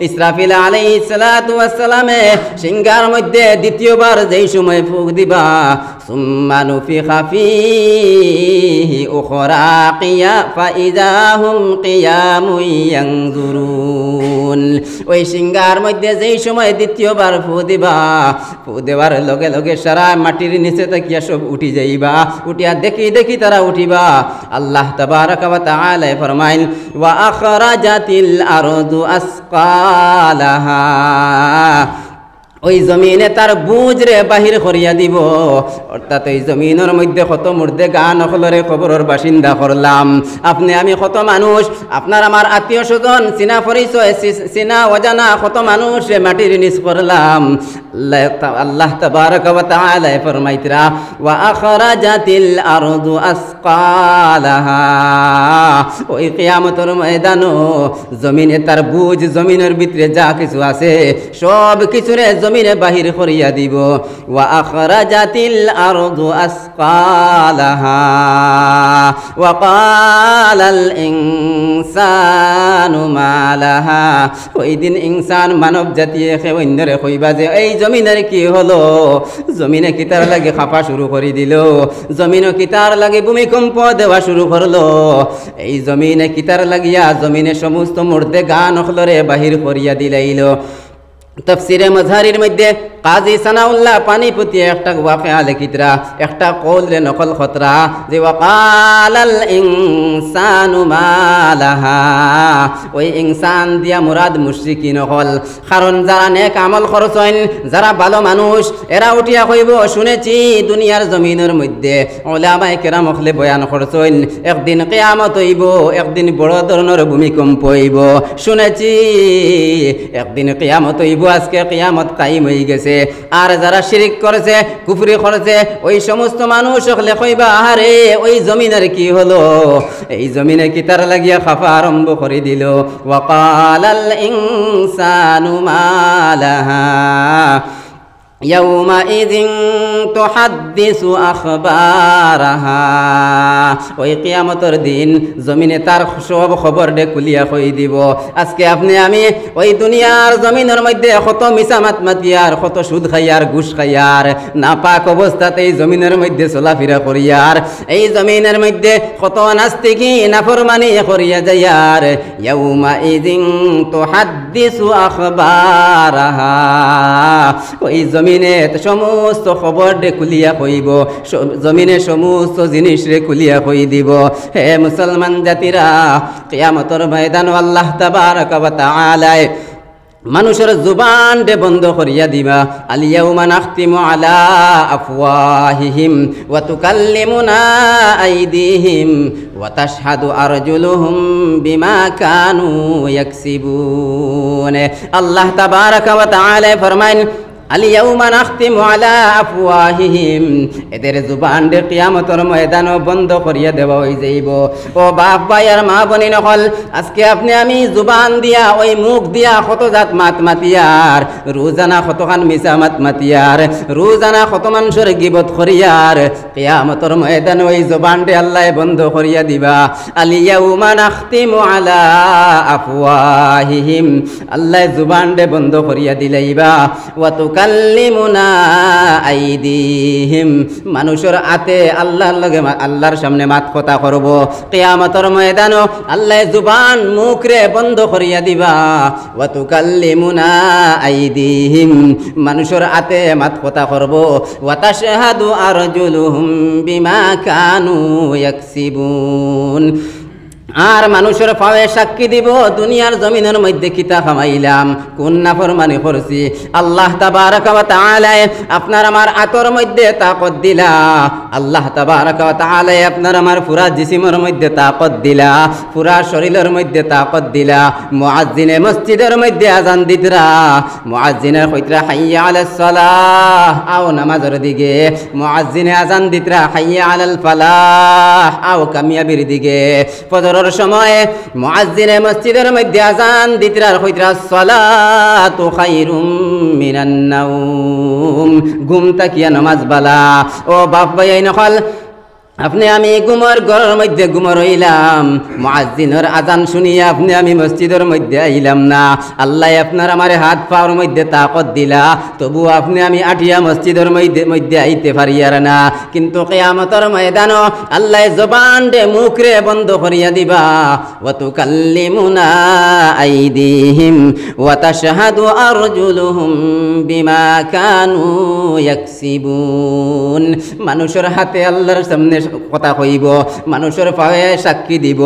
ইসরাফিল আলাইহিস সালাতু ওয়াস সালামে সিংহার মধ্যে দ্বিতীয়বার যেই সময় ফুঁক দিবা সুম্মা নুফিখা ফীহি উখরা ফাইযা হুম কিয়ামুন ইয়ানজুরুন। ওই সিংহার মধ্যে যেই সময় দ্বিতীয়বার ফু দিবা, ফু দেওয়ার লগে লগে সারা মাটির নিচে তাকিয়া সব উঠি যাইবা, উঠিয়া দেখি দেখি তারা উঠিবা। আল্লাহ তাবারাকা ওয়া তাআলা ফরমাইন ওয়া আখরাজাতিল আরদু আসকালাহা, ওই জমিনে তার বুঝরে বাহির করিয়া দিব। অর্থাৎ ওই জমিনের মধ্যে কত মুর্দে গান অখলরে খবরের বাসিন্দা করলাম। আপনি আমি কত মানুষ, আপনার আমার আত্মীয় স্বজন, চিনা পরিচয় চিনা অজানা কত মানুষ মাটির নিচ করলাম। আল্লাহ তাবারাকা ওয়া তাআলা ফরমাইতরা ওয়া আখরাজাতিল আরদু আসকালাহা, ওই কিয়ামতের ময়দানো জমিনে তার বুঝ, জমিনের ভিতরে যা কিছু আছে সব কিছুরে জমিনে বাহির করিয়া দিব। ওয়া আখরাজাতিল আরদু আসকালাহা ওয়া ক্বালাল ইনসানু মা লাহা, ওই দিন ইনসান মানব জাতিয়ে অন্যরে কইবা যে এই জমিনের কি হলো, জমিনে কিতার লাগে খাপা শুরু করে দিল, জমিনে কিতার লাগে ভূমিকম্প দেওয়া শুরু করলো, এই জমিনে কিতার লাগিয়া জমিনে সমস্ত মুর্দে গান অখলরে বাহির করিয়া দিলাইল। তাফসিরে মাযহারির মধ্যে কাজী সানাউল্লাহ পানিপতি একটা ওয়াকিয়া লিখিতরা, একটা কওলরে নকল খতরা যে ওয়াকালাল ইনসানু মা লাহা, ওই ইনসান দিয়া মুরাদ মুশরিকিন হল। কারণ যারা নেক আমল করছেন, যারা ভালো মানুষ, এরা উঠিয়া কইব শুনেছি দুনিয়ার জমিনের মধ্যে উলামায়ে কেরাম হলে বয়ান করছেন একদিন কিয়ামত হইব, একদিন বড় ধরনের ভূমিকম্প হইব, শুনেছি একদিন কিয়ামত হইব, আজকে কিয়ামত কায়েম হয়ে গেছে। আর যারা শিরিক করেছে, কুফরি করেছে, ওই সমস্ত মানুষ হলে কইবা আরে ওই জমিনের কি হলো, এই জমিনে কি তার লাগিয়া খাফা আরম্ভ করে দিল। ওয়াকালাল ইনসানু মা লাহা ইয়াউমাইযিন তুহাদ্দিসু আখবারাহা, ওই কিয়ামতের দিন জমিনে তার সব খবর দে কুলিয়া কই দিব। আজকে আপনি আমি ওই দুনিয়ার জমিনের মধ্যে কত মিছা মাত মাতিয়ার, কত সুদ খাইয়ার, ঘুষ খাইয়ার, নাপাক অবস্থাতে এই জমিনের মধ্যে চলাফেরা করিয়ার, এই জমিনের মধ্যে কত নাস্তিকি নাফরমানি করিয়া যাইয়ার। ইয়াউমাইযিন তুহাদ্দিসু আখবারাহা, ওই জমিনে সমস্ত খবর রে খুলিয়া কইব, জমিনে সমস্ত জিনিস রে খুলিয়া কই দিব। হে মুসলমান জাতিরা, কিয়ামতের ময়দান আল্লাহ তাবারাকা ওয়া তাআলা মানুষের জুবান দে বন্ধ করিয়া দিবা। আল ইয়াউমা নাখতিমু আলা আফওয়াহিহিম ওয়া তুকাল্লিমুনা আইদিহিম ওয়া তাশহাদু আরজুলুহুম বিমা কানু ইয়াকসিবুন। আল্লাহ তাবারাকা ওয়া তাআলা ফরমাইন আল ইয়াউমা নাখতিমু আলা আফওয়াহিহিম, এদের জুবান দে কিয়ামতের ময়দানও বন্ধ করিয়া দেওয়া হয়ে যাইব। ও বাপ ভাই আর মা বনি নকল, আজকে আপনি আমি জুবান দিয়া ওই মুখ দিয়া কত জাত মাত মাতিয়ার, রোজানা কতখান মিছা মাত মাতিয়ার, রোজানা কত মানুষের গিবত করিয়ার, কিয়ামতের ময়দান ওই জুবান দে আল্লাহ বন্ধ করিয়া দিবা। আল ইয়াউমা নাখতিমু আলা আফওয়াহিহিম, আল্লাহ জুবান দে বন্ধ করিয়া দিলাইবা। ওয়া তুকাল্লিমুনা আইদিহিম, মানুষের হাতে আল্লাহর লগে আল্লাহর সামনে মাত কথা করব। কিয়ামতের ময়দানও আল্লাহ জুবান মুখ রে বন্ধ করিয়া দিবা। ওয়া তুকাল্লিমুনা আইদিহিম, মানুষের হাতে মাত কথা করব। ওয়া তাশহাদু আরজুলুহুম বিমা কানু ইয়াকসিবুন, আর মানুষের পায়ে সাক্ষী দিব দুনিয়ার জমিনের মধ্যে কিতা খামাইলাম, কোন নাফরমানি করছি। আল্লাহ তাবারাকা ওয়া তাআলা আপনার আমার আতর মধ্যে তাকত দিলা, আল্লাহ তাবারাকা ওয়া তাআলা আপনার আমার পুরা জিসিমের মধ্যে তাকত দিলা, পুরা শরীরের মধ্যে তাকত দিলা। মুয়াজ্জিনে মসজিদের মধ্যে আজান দিতরা, মুয়াজ্জিনের কইতরা হাইয়া আলাস সালাহ, আও নামাজের দিকে, মুয়াজ্জিনে আজান দিতরা হাইয়া আলাল ফালাহ, আও কামিয়াবির দিকে। ফজরের সময়ে মুয়াজ্জিনে মসজিদের মধ্যে আজান দিতরা কইতরা সালাতু খায়রুম মিনান নাওম, ঘুম তাকিয়া নামাজ বালা। ও বাপ ভাই নকল, আপনি আমি গুমর ঘরের মধ্যে গুমর হইলাম, মুয়াজ্জিনের আজান শুনিয়া আপনি আমি মসজিদের মধ্যে আইলাম না। আল্লাহ আপনার আমার হাত পাওয়ার মধ্যে তাকত দিলা, তবু আপনি আমি আঠিয়া মসজিদের মধ্যে আইতে পারিয়ার না। কিন্তু কিয়ামতের ময়দানও আল্লাহ জবান দে মুখ রে বন্ধ করিয়া দিবা। ওয়া তুকাল্লিমুনা আইদিহিম ওয়া তাশহাদু আরজুলুহুম বিমা কানু ইয়াকসিবুন। মানুষের হাতে আল্লাহর সামনে কথা কইব, মানুষের পায়ে সাক্ষী দিব,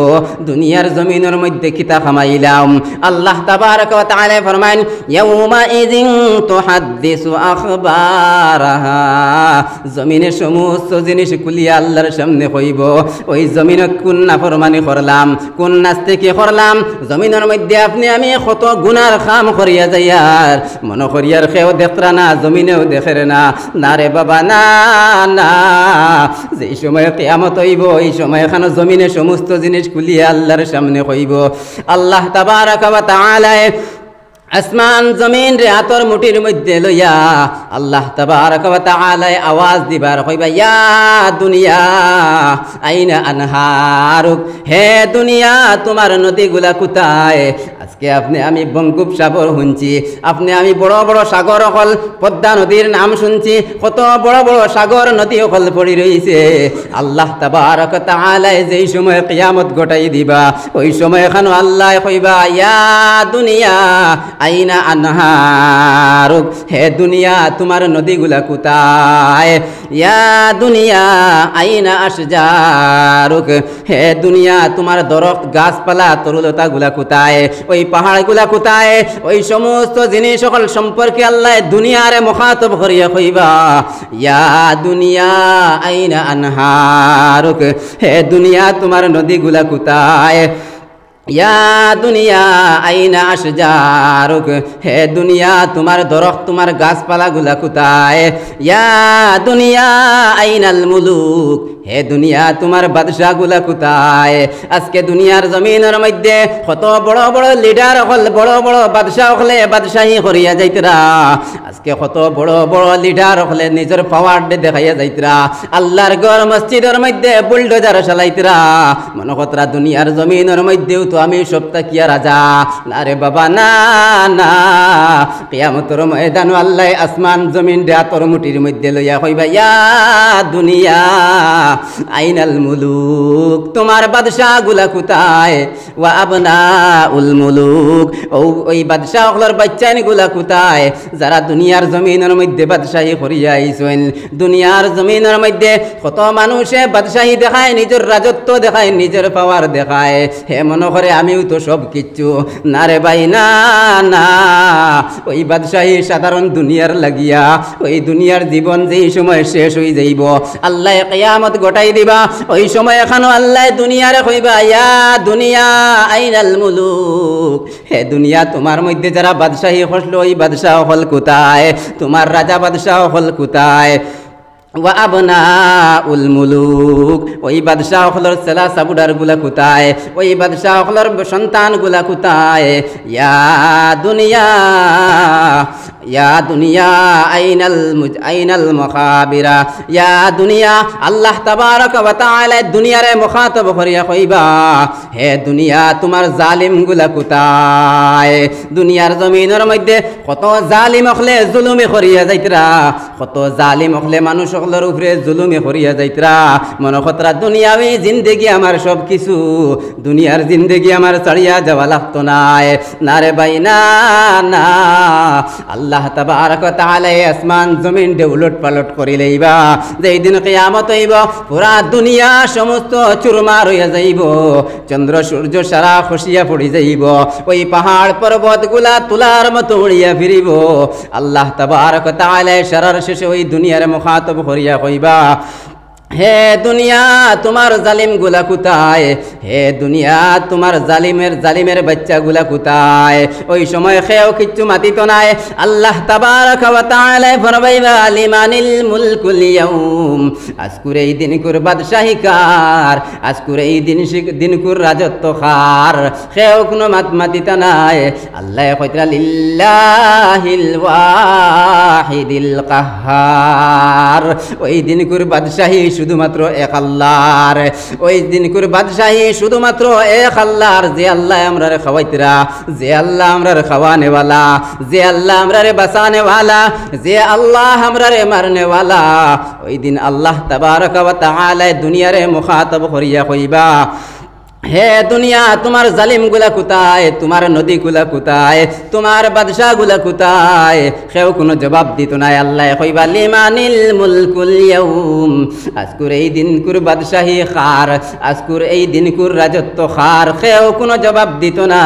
দুনিয়ার জমিনের মধ্যে কিতা খামাইলাম। আল্লাহ তাবারক ওয়া তাআলা ফরমান, ইয়াউমা ইযিন তুহাদ্দিসু আখবারাহা। জমিনের সমস্ত জিনিস খুলিয়া আল্লাহর সামনে কইব, ওই জমিনে কোন নাফরমানি করলাম, কোন নাস্তিকি করলাম। জমিনের মধ্যে আপনি আমি কত গুনার কাম করিয়া যাইয়ার, মনে করিয়ার কেউ দেখরা না, জমিনেও দেখের না। না রে বাবা, না না, যেই সময় কিয়ামত হইব এই সময় এখানে জমিনে সমস্ত জিনিস খুলিয়া আল্লাহর সামনে কইব। আল্লাহ তাবারক ওয়া তাআলা আসমান জমিন রে হাতর মুঠির মধ্যে লইয়া আল্লাহ তাবারক ওয়া তাআলা আওয়াজ দিবার কইবা, ইয়া দুনিয়া আইনা আনহারুক। হে দুনিয়া, তোমার নদীগুলা কোথায়? আজকে আপনি আমি বঙ্গোপসাগর শুনছি, আপনি আমি বড় বড় সাগর অকল পদ্মা নদীর নাম শুনছি, কত বড় বড় সাগর নদী অকল পড়ি রইছে। আল্লাহ তাবারক ওয়া তাআলা যেই সময় কিয়ামত ঘটাই দিবা, ওই সময় এখানে আল্লাহ কইবা, ইয়া দুনিয়া আইনা আনহারুক। হে দুনিয়া, তোমার নদীগুলা কোথায়? ইয়া দুনিয়া আইনা আশজারুক। হে দুনিয়া, তোমার দরখত গাছপালা তরুলতা গুলা কোথায়? ওই পাহাড় গুলা কোথায়? ওই সমস্ত জিনিস সকল সম্পর্কে আল্লাহ দুনিয়ারে মুখাতব করিয়া কইবা, ইয়া দুনিয়া আইনা আনহারুক। হে দুনিয়া, তোমার নদীগুলা কোথায়? ইয়া দুনিয়া আইনা আশজারুক। হে দুনিয়া, তোমার দরখত তোমার গাছপালা গুলা কোথায়? ইয়া দুনিয়া আইনাল মুলুক। হে দুনিয়া, তোমার বাদশাহ গুলা কোথায়? আজকে দুনিয়ার জমিনের মধ্যে কত বড় বড় লিডার হল, বড় বড় বাদশাহ হলে বাদশাহী করিয়া যাইতরা। আজকে কত বড় বড় লিডার হলে নিজের পাওয়ার দেখাইয়া যাইতরা। আল্লাহর ঘর মসজিদের মধ্যে বুলডোজার চালাইতরা। মনে কতরা দুনিয়ার জমিনের মধ্যেও তো আমি সপ্তাহিয়া রাজা। না রে বাবা, না না, কিয়ামতের ময়দান আল্লাহ আসমান জমিন রে হাতর মুঠির মধ্যে লইয়া কইবা, ইয়া দুনিয়া আইনাল মুলুক। তোমার বাদশাহ গুলা কোথায়? ওয়া আবনাউল মুলুক। ওই বাদশাহ হলর বাচ্চানি গুলা কোথায়? যারা দুনিয়ার জমিনের মধ্যে বাদশাহী করিয়া আইছেন। দুনিয়ার জমিনের মধ্যে কত মানুষে বাদশাহী দেখায়, নিজের রাজত্ব দেখায়, নিজের পাওয়ার দেখায়। হে মনে করে আমিও তো সব কিচ্ছু। না রে ভাই, না না, ওই বাদশাহী সাধারণ দুনিয়ার লাগিয়া, ওই দুনিয়ার জীবন যেই সময় শেষ হয়ে যাইব, আল্লাহ কিয়ামত গোটাই দিবা। ওই সময় এখানো আল্লাহ দুনিয়ারে কইবা, ইয়া দুনিয়া আইনাল মুলুক। হে দুনিয়া, তোমার মধ্যে যারা বাদশাহী হসলো, ওই বাদশাহ হল কোথায়? তোমার রাজা বাদশাহ হল কোথায়? ওয়া আবনাউল মুলুক। ওই বাদশাহ হলর সেলা সাবুডার গুলা কোথায়? ওই বাদশাহ হলর সন্তান গুলা কোথায়? ইয়া দুনিয়া, ইয়া দুনিয়া আইনাল মুখাবিরা। ইয়া দুনিয়া, আল্লাহ তাবারক ওয়া তাআলা দুনিয়ারে মুখাতব করিয়া কইবা, হে দুনিয়া, তোমার জালিম গুলা কোথায়? দুনিয়ার জমিনের মধ্যে কত জালিম হলে জুলুমে করিয়া যাইতরা, কত জালিম হলে মানুষ সকলের উপরে জুলুমে করিয়া যাইতরা। মনে কতরা দুনিয়াবি জিন্দেগি আমার সব কিছু, দুনিয়ার জিন্দেগি আমার ছাড়িয়া যাওয়া লাগতো নাই। না রে ভাই, না না, আল্লাহ তাবারক ওয়া তাআলা আসমান জমিন দে উলট পালট করিলেইবা। যেই দিন কিয়ামত হইব, পুরা দুনিয়া সমস্ত চুরমার হইয়া যাইব, চন্দ্র সূর্য সারা খসিয়া পড়ি যাইব, ওই পাহাড় পর্বত গুলা তুলার মতো উড়িয়া ফিরিব। আল্লাহ তাবারক ওয়া তাআলা সারার শেষে ওই দুনিয়ার মুখাতব করিয়া কইবা, হে দুনিয়া, তোমার জালিম গুলা কোথায়? হে দুনিয়া, তোমার জালিমের বাচ্চা গুলা কোথায়? ওই সময় খেয়েও কিচ্ছু মাতিত নাই। আল্লাহ তাবারক ওয়া তাআলা ফরমাইবা, লিমানিল মুলকুল ইয়াউম। আজকুর এই দিনকুর বাদশাহী কার? আজকুর এই দিনকুর রাজত্ব কার? খেয়েও কোনো মাতিতা নাই। আল্লাহ কইতরা, লিল্লাহিল ওয়াহিদিল কাহ্হার। ওই দিনকুর বাদশাহী শুধুমাত্র এক আল্লাহর, ওই দিনকুর বাদশাহী শুধুমাত্র এক আল্লাহর, যে আল্লাহ আমরারে খাওয়াইতরা, যে আল্লাহ আমরারে খাওয়ানেওয়ালা, যে আল্লাহ আমরারে বাঁচানেওয়ালা, যে আল্লাহ আমরারে মারনেওয়ালা। ওই দিন আল্লাহ তাবারক ওয়া তাআলা দুনিয়ারে মুখাতাব করিয়া কইবা, হে দুনিয়া তোমার জালিম গুলা কোথায়, তোমার নদী গুলা কোথায়, তোমার বাদশাহ গুলা কোথায়? কেউ কোনো জবাব দিত না। আল্লাহ কইবা লিমানিল মুলকুল ইয়াউম, আজকুর এই দিনকুর বাদশাহী খার, আজকুর এই দিনকুর রাজত্ব খার। কেউ কোনো জবাব দিত না।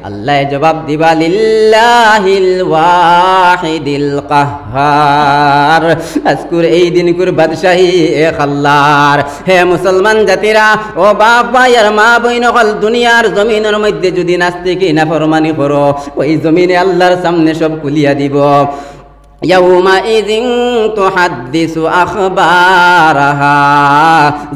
আল্লাহ জবাব দিবা লিল্লাহিল ওয়াহিদিল কাহ্হার, আজকুর এই দিনকুর বাদশাহী এক আল্লাহর। হে মুসলমান জাতিরা, ও বাপ ভাই আর মা বইন হল, দুনিয়ার জমিনের মধ্যে যদি নাস্তিকি নাফরমানি করো, ওই জমিনে আল্লাহর সামনে সব খুলিয়া দিব। ইয়াউমাইযিন তুহাদ্দিসু আখবারাহা,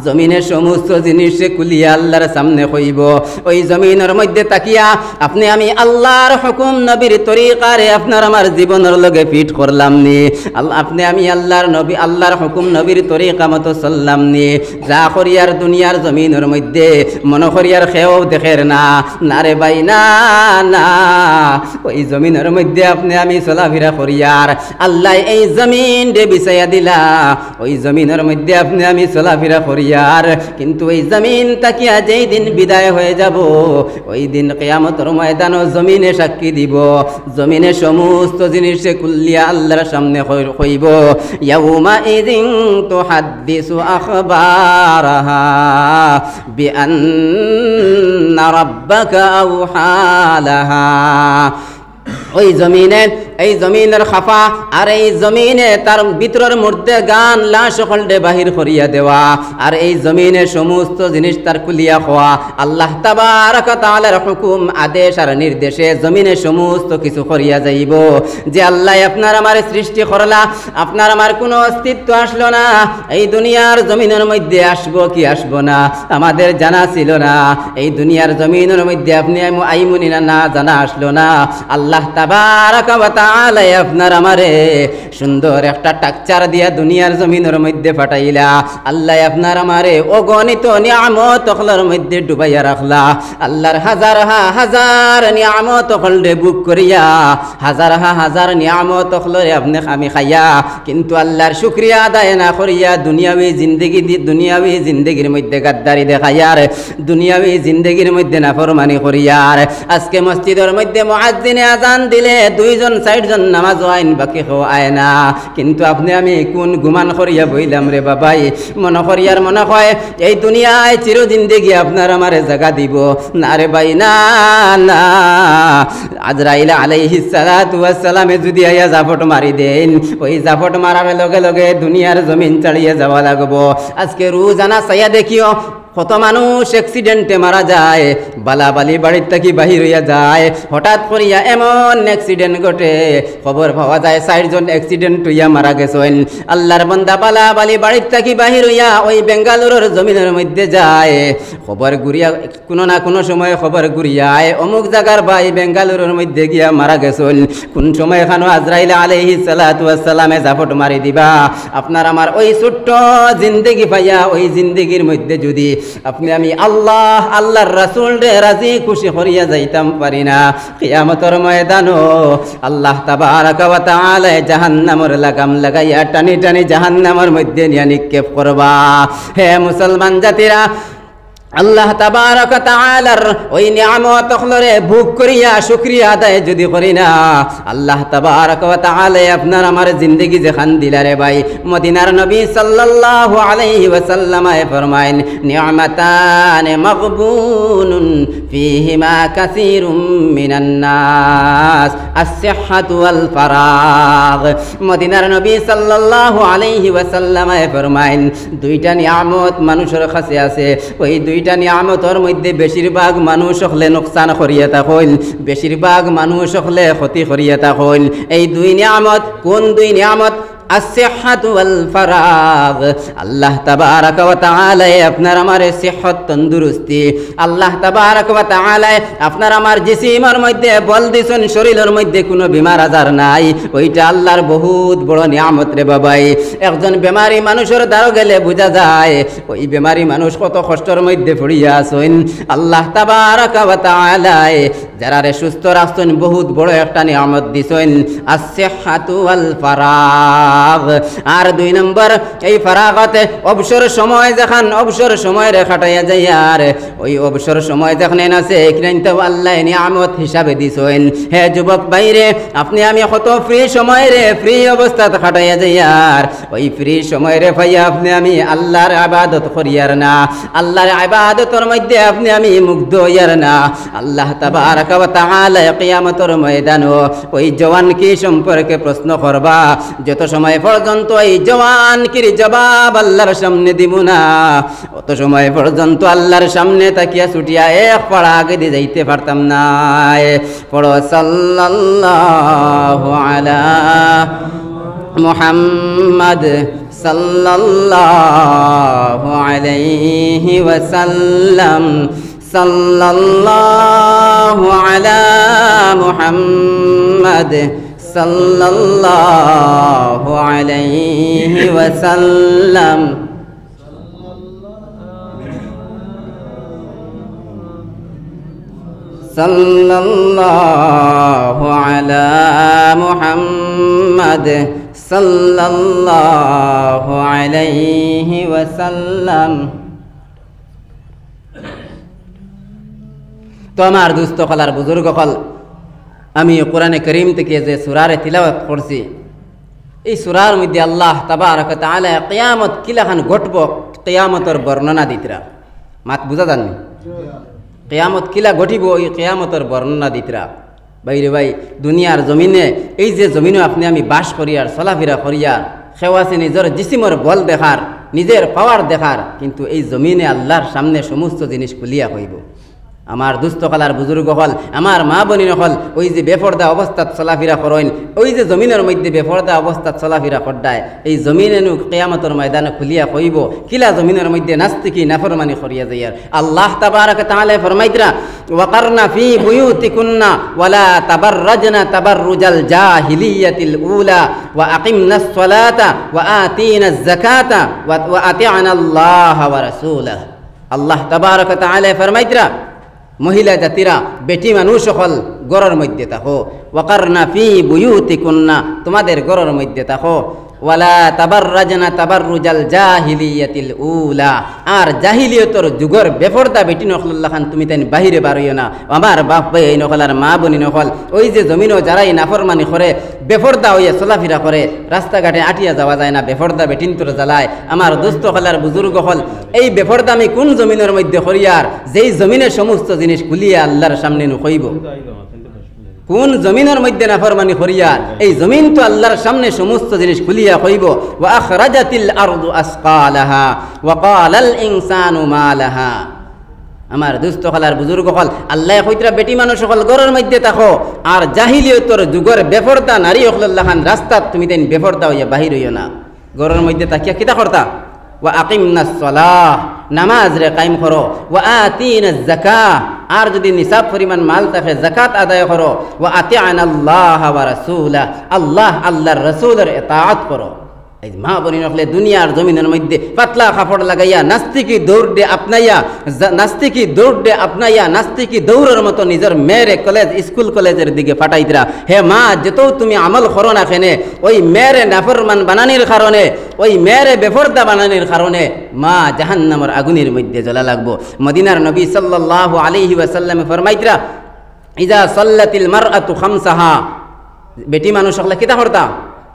জমিনের সমস্ত জিনিস খুলিয়া আল্লাহর সামনে কইব। ওই জমিনের মধ্যে তাকিয়া আপনি আমি আল্লাহর হুকুম নবীর তরিকারে আপনার আমার জীবনের লগে ফিট করলাম নি? আপনি আমি আল্লাহর নবী, আল্লাহর হুকুম নবীর তরিকা মতো চললাম নি? যা করিয়ার দুনিয়ার জমিনের মধ্যে মনে করিয়ার খেয়েও দেখের না, না রে ভাই, না না। ওই জমিনের মধ্যে আপনি আমি চলাফেরা করিয়ার আল্লাহ এই জমিন ডে বিছাইয়া দিলা, ওই জমিনের মধ্যে আপনি আমি চলাফেরা করিয়ার। কিন্তু ওই জমিন তাকিয়া যেই দিন বিদায় হয়ে যাব, ওই দিন কিয়ামতের ময়দানও জমিনে সাক্ষী দিব। জমিনে সমস্ত জিনিস খুলিয়া আল্লাহর সামনে কইব, ইয়াউমাইযিন তুহাদ্দিসু আখবারাহা বিআন্না রাব্বাকা আওহা লাহা। ওই জমিনে, এই জমিনের খাফা আর এই জমিনে তার ভিতরের মধ্যে গান লা সকলডে বাহির করিয়া দেওয়া, আর এই জমিনে সমস্ত জিনিস তার খুলিয়া খাওয়া। আল্লাহ তাবারক ওয়া তাআলার হুকুম, আদেশ আর নির্দেশে জমিনে সমস্ত কিছু করিয়া যাইব। যে আল্লাহ আপনার আমার সৃষ্টি করলা, আপনার আমার কোনো অস্তিত্ব আসলো না, এই দুনিয়ার জমিনের মধ্যে আসবো কি আসবো না আমাদের জানা ছিল না। এই দুনিয়ার জমিনের মধ্যে আপনি আইমুনি না জানা আসলো না। আল্লাহ তাবারক ওয়া তাআলা আপনার আমারে সুন্দর একটা টাকচার দিয়া দুনিয়ার জমিনের মধ্যে পাঠাইলা। আল্লাহ আপনার আমারে অগণিত নিয়ামত তখলার মধ্যে ডুবাইয়া রাখলা। আল্লাহর হাজার হাজার নিয়ামত তখলরে বুক করিয়া, হাজার হাজার নিয়ামত তখলরে আপনি আমি খাইয়া, কিন্তু আল্লাহর শুকরিয়া আদায় না করিয়া দুনিয়াবি জিন্দেগি, দুনিয়াবি জিন্দেগির মধ্যে গাদ্দারি দেখাইয়ার, দুনিয়াবি জিন্দেগির মধ্যে নাফরমানি করিয়ার। আজকে মসজিদের মধ্যে মুয়াজ্জিনে আযান দিলে 2 জন 4 জন নামাজ আইন বাকি আয় না, কিন্তু আপনি আমি কোন গুমান করিয়া বইলাম রে বাবাই। মনে করিয়ার মনে হয় এই দুনিয়ায় চির জিন্দেগি আপনার আমারে জায়গা দিব না রে ভাই, না না। আজরাইল আলাইহিস সালাতু ওয়াস সালামে যদি আয়া জাফট মারি দেন, ওই জাফট মারার লগে লগে দুনিয়ার জমিন ছাড়িয়ে যাওয়া লাগবো। আজকে রোজানা চাইয়া দেখিও কত মানুষ অ্যাক্সিডেন্টে মারা যায়, বালাবালি বাড়ির থেকে বাহির হইয়া যায়। হঠাৎ করিয়া এমন অ্যাক্সিডেন্ট ঘটে, খবর পাওয়া যায় 4 জন অ্যাক্সিডেন্ট হইয়া মারা গেছেন। আল্লাহর বান্দা বালাবালি বাড়ির থেকে বাহির হইয়া ওই বেঙ্গালুরুর জমিনের মধ্যে যায়, খবর ঘুরিয়া কোনো না কোনো সময় খবর ঘুরিয়ায় অমুক জায়গার ভাই বেঙ্গালুরুর মধ্যে গিয়া মারা গেছেন। কোন সময় এখানো আজরাইল আলাইহিস সালাতু ওয়াস সালামে জাফট মারি দিবা। আপনার আমার ওই ছোট্ট জিন্দেগি পাইয়া, ওই জিন্দেগির মধ্যে যদি আপনি আমি আল্লাহ আল্লাহর রাসূল রে রাজি খুশি করিয়া যাইতাম পারি না, কিয়ামতের ময়দানও আল্লাহ তাবারক ওয়া তাআলা জাহান্নামের লাগাম লাগাইয়া টানি টানি জাহান্নামের মধ্যে নিয়ে নিক্ষেপ করবা। হে মুসলমান জাতিরা, আল্লাহ তাবারক ওয়া তাআলার ওই নিয়ামত হলরে ভোগ করিয়া শুকরিয়া আদায় যদি করি না, আল্লাহ তাবারক ওয়া তাআলা আপনার আমার জিন্দেগি যেখান দিলারে ভাই। মদিনার নবী সাল্লাল্লাহু আলাইহি ওয়াসাল্লাম ফরমায়েন, নি'মাতান মাগবুনুন ফীহিমা কাসীরুম মিনান নাস, আস-সিহহাতু ওয়াল ফারাগ। মদিনার নবী সাল্লাল্লাহু আলাইহি ওয়াসাল্লাম ফরমায়েন, 2টা নিয়ামত মানুষের কাছে আছে, ওই 2টা নিয়ামতের মধ্যে বেশিরভাগ মানুষ হলে নোকসান করিয়া থাকল, বেশিরভাগ মানুষ হলে ক্ষতি করিয়া থাকল। এই 2 নিয়ামত কোন 2 নিয়ামত? আসিহ্হাতু ওয়াল ফারাগ। আল্লাহ তাবারাকা ওয়া তাআলা আপনার আমার সিহ্হত তন্দুরুস্তি, আল্লাহ তাবারাকা ওয়া তাআলা আপনার আমার জিসিমের মধ্যে বল দিছেন, শরীরের মধ্যে কোনো বিমার আজার নাই, ওইটা আল্লাহর বহুত বড় নিয়ামত রে বাবাই। একজন বেমারি মানুষের দ্বারা গেলে বোঝা যায় ওই বেমারি মানুষ কত কষ্টের মধ্যে পড়িয়া আছেন। আল্লাহ তাবারাকা ওয়া তাআলা যারা রে সুস্থ রাখছেন বহুত বড় একটা নিয়ামত দিছেন, আসিহ্হাতু ওয়াল ফারাগ। আর 2 নম্বর এই ফারাগতে অবসর সময় যখন অবসর সময় রে কাটাইয়া যায়, আর ওই অবসর সময় যখন আছে এখানে তো আল্লাহ নিয়ামত হিসাবে দিছেন। হে যুবক বাইরে, আপনি আমি কত ফ্রি সময় রে ফ্রি অবস্থাতে কাটাইয়া যাই, আর ওই ফ্রি সময় রে ভাইয়া আপনি আমি আল্লাহর ইবাদত করিয়ার না, আল্লাহর ইবাদতের মধ্যে আপনি আমি মুগ্ধ হইয়ার না। আল্লাহ তাবারাকা ওয়া তাআলা কিয়ামতের ময়দানে ওই জওয়ান কি সম্পর্কে প্রশ্ন করবা, যত সময় পর্যন্ত এই জওয়ান কি জবাব আল্লাহর সামনে দিব না, অত সময় পর্যন্ত আল্লাহর সামনে তাকিয়া ছুটিয়া এক পাড়া আগে দিয়ে যাইতে পারতাম না। পড়ো সাল্লাল্লাহু আলা মুহাম্মদ সাল্লাল্লাহু আলাইহি ওয়াসাল্লাম, সাল্লাল্লাহু আলা মুহাম্মদ সাল্লাল্লাহু আলাইহি ওয়াসাল্লাম। সাল্লাল্লাহু আলা মুহাম্মদ সাল্লাল্লাহু আলাইহি ওয়াসাল্লাম। তো আমার দুস্থ কলার বুজুর্গ কল, আমি কোরআনে করিম থেকে যে সূরারে তিলাওয়াত করছি, এই সূরার মধ্যে আল্লাহ তাবারাকা ওয়া তাআলা কিয়ামত কিলাখান ঘটব কিয়ামতের বর্ণনা দিতরা। মাত বুঝা জাননি কিয়ামত কিলা ঘটিব, এই কিয়ামতের বর্ণনা দিতরা। বাইরে ভাই, দুনিয়ার জমিনে এই যে জমিনে আপনি আমি বাস করিয়ার চলাফেরা করিয়ার সেওয়াছে নিজের জিসিমর বল দেখার, নিজের পাওয়ার দেখার, কিন্তু এই জমিনে আল্লাহর সামনে সমস্ত জিনিস খুলিয়া হইব। আমার দুস্থকালার বুজুর্গ হল, আমার মা বোনিন হল, ওই যে বেপর্দা অবস্থাত চলাফেরা করেন, ওই যে জমিনের মধ্যে বেপর্দা অবস্থাত চলাফেরা করদায়, এই জমিনে নু কিয়ামতের ময়দানে খুলিয়া কইব কিলা জমিনের মধ্যে নাস্তিকি নাফরমানি করিয়া যাইয়ার। আল্লাহ তাবারাকা তাআলা ফরমাইতরা, ওয়াকারনা ফি বুয়ুতিকুন্না ওয়ালা তাবাররাজনা তাবাররুজাল জাহিলিয়াতিল উলা ওয়া আকিমনাস সালাতা ওয়া আতিনাজ যাকাতা ওয়া আতি'নাল্লাহা ওয়া রাসূলাহু। আল্লাহ তাবারাকা তাআলা ফরমাইতরা, মহিলা জাতিরা বেটি মানুষ হল গড়ের মধ্যে থাকো, ওয়াকারনা ফি বুয়ুতিকুন্না তোমাদের গড়ের মধ্যে থাকো, ওয়ালা তাবাররাজনা তাবাররুজাল জাহিলিয়াতিল উলা আর জাহিলিয়তর যুগর বেপরদা বেটি নখলুল্লাহ খান তুমি তাই বাহিরে বারইও না। আমার বাপ ভাই এই নকলার মা বনি নকল, ওই যে জমিনও যারাই নাফরমানি করে বেপরদা হইয়া চলাফেরা করে, রাস্তাঘাটে আটিয়া যাওয়া যায় না, বেপরদা বেটিন তোর জ্বালায়। আমার দুস্থ হলার বুজুর্গ হল, এই বেপরদা আমি কোন জমিনের মধ্যে করিয়ার, যেই জমিনের সমস্ত জিনিস খুলিয়া আল্লাহর সামনে নুকইব। কোন জমিনের মধ্যে নাফরমানি করিয়ার, এই জমিন তো আল্লাহর সামনে সমস্ত জিনিস খুলিয়া কইব। ওয়া আখরাজাতিল আরদু আসকালাহা ওয়া ক্বালাল ইনসানু মা লাহা। আমার দুস্থ হলার বুজুর্গ হল, আল্লাহ কইতরা বেটি মানুষ হল ঘরের মধ্যে থাকো, আর জাহিলিয়তর যুগের বেপরদা নারী হল্লাহান রাস্তাত তুমি তাই বেপরদা হইয়া বাহির হইও না। ঘরের মধ্যে তাকিয়া কিতা করতা? ওয়া আকিমনাস সালাহ নামাজ রে কায়েম করো, ওয়া আতিনাজ যাকাহ আর যদি নিসাব পরিমাণ মাল থাকে যাকাত আদায় করো, ওয়া আতি'নাল্লাহা ওয়া রাসূলাহু আল্লাহ আল্লাহর রাসূলের ইতাআত করো। এই মা বনি নকলে দুনিয়ার জমিনের মধ্যে পাতলা কাপড় লাগাইয়া নাস্তিকি দৌড়ে আপনাইয়া নাস্তিকি দৌড়ের মতো নিজের মেয়েরে কলেজ স্কুল কলেজের দিকে পাঠাইতরা। হে মা, যেত তুমি আমল করো না কেনে, ওই মেয়েরে নাফরমান বানানির কারণে, ওই মেয়েরে বেপরদা বানানির কারণে মা জাহান্নামের আগুনের মধ্যে জ্বলা লাগবো। মদিনার নবী সাল্লাল্লাহু আলাইহি ওয়াসাল্লাম ফরমাইতরা, ইজা সাল্লাতিল মারআতু খামসাহা, বেটি মানুষ হলে কিতা করতা?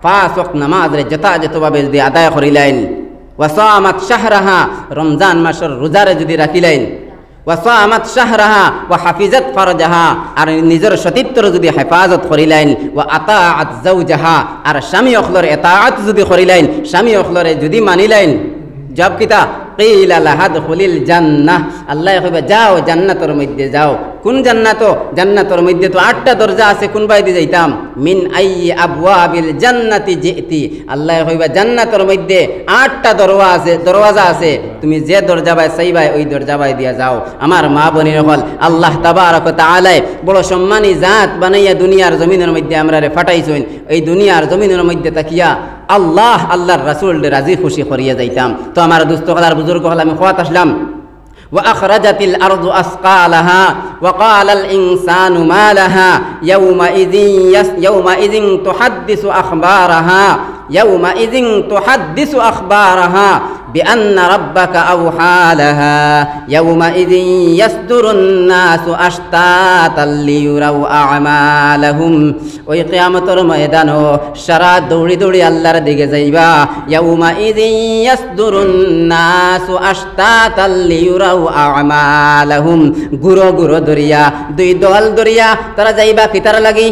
5 ওয়াক্ত নামাজ রে যথাযথভাবে যদি আদায় করিলেন, ওয়া সামাত শাহরাহা রমজান মাসের রোজারে যদি রাখিলেন, ওয়া সামাত শাহরাহা ওয়া হাফিজাত ফারজাহা আর নিজের সতীত্বর যদি হেফাজত করিলেন, ওয়া আতাআত যাওজাহা আর স্বামী অখলর ইতাআত যদি করিলেন, স্বামী অখলরে যদি মানিলেন, জব কিতা কিলা লাহা দুখুলিল জান্নাহ, আল্লাহ কইবে যাও জান্নাতের মধ্যে যাও। কোন জান্নাত? জান্নাতের মধ্যে তো 8টা দরজা আছে, কোন বাইদি যাইতাম? মিন আইয়ি আবওয়াবিল জান্নাতি জিতি, আল্লাহ কইবা জান্নাতের মধ্যে 8টা দরওয়াজা আছে, তুমি যে দরজা বাই চাইবাই ওই দরজা বাই দিয়া যাও। আমার মা বোনের হল আল্লাহ তাবারক ওয়া তাআলা বড় সম্মানী জাত বানাইয়া দুনিয়ার জমিনের মধ্যে আমরারে ফাটাইছেন। এই দুনিয়ার জমিনের মধ্যে তাকিয়া আল্লাহর রাসূল রাজি খুশি করিয়া যাইতাম। তো আমার দোস্ত হলার বুজুর্গ হল আমি খোয়াত আসলাম। وأخرجت الأرض أثقالها وقال الإنسان ما لها يومئذ تحدث أخبارها بأن ربك أوحى لها يومئذ يصدر الناس أشتاتا ليروا أعمالهم ওই কিয়ামতের ময়দানে সারা দৌড়ি দৌড়ি আল্লাহর দিকে যাইবা। يومئذ يصدر الناس أشتاتا ليروا أعمالهم, গুরো গুরো দরিয়া, দুই দল দরিয়া, তারা যাইবা কিতার লাগি?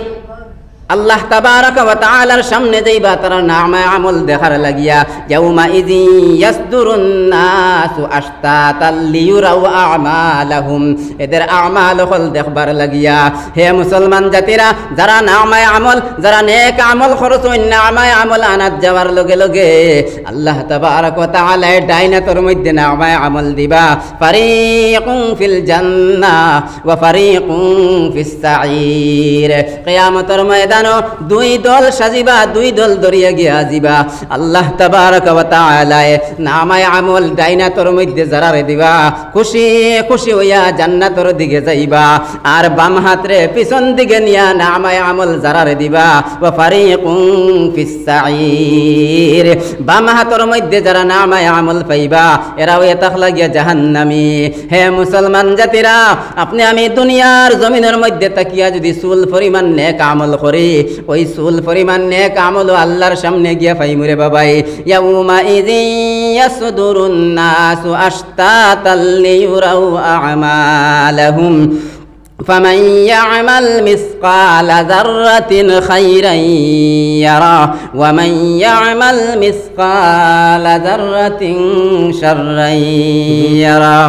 আল্লাহ তাবারক ওয়া তাআলার সামনে যাইবা তারা নামে আমল দেখার লাগিয়া। ইয়াউমাইযি ইয়াসদুরুন নাসু আশতাতাল লিয়ুরাউ আমালাহুম, এদের আমাল হল দেখবার লাগিয়া। হে মুসলমান জাতিরা, যারা নামে আমল, যারা নেক আমল খরচ নামে আমল আনাত যাওয়ার লগে লগে আল্লাহ তাবারক ওয়া তাআলা ডাইনাতের মধ্যে নামে আমল দিবা। ফারিকুন ফিল জান্নাহ ওয়া ফারিকুন ফিস সাঈর, কিয়ামতের ময়দান দুই দল সাজিবা, দুই দল দরিয়া গিয়া যাইবা। আল্লাহ তাবারক ওয়া তাআলা নামায়ে আমল ডাইনাতর মধ্যে যারারে দিবা, খুশি খুশি হইয়া জান্নাতর দিকে যাইবা। আর বাম হাতরে পিছন দিকে নিয়া নামায়ে আমল যারারে দিবা। ওয়া ফারিকুন ফিস সাঈর, বাম হাতর মধ্যে যারা নামায়ে আমল পাইবা এরাও এতাখলা গিয়া জাহান্নামী। হে মুসলমান জাতিরা, আপনি আমি দুনিয়ার জমিনের মধ্যে তাকিয়া যদি চুল পরিমাণ নেক আমল করি, ওই চুল পরিমাণ নেক আমল আল্লাহর সামনে গিয়া পাইমুরে বাবাই। ইয়াউমাইযি ইয়াসদুরুন নাসু আশতাতাল লিয়ুরাউ আমালাহুম فمن يعمل مثقال ذرة خيرا يره ومن يعمل مثقال ذرة شرا يره।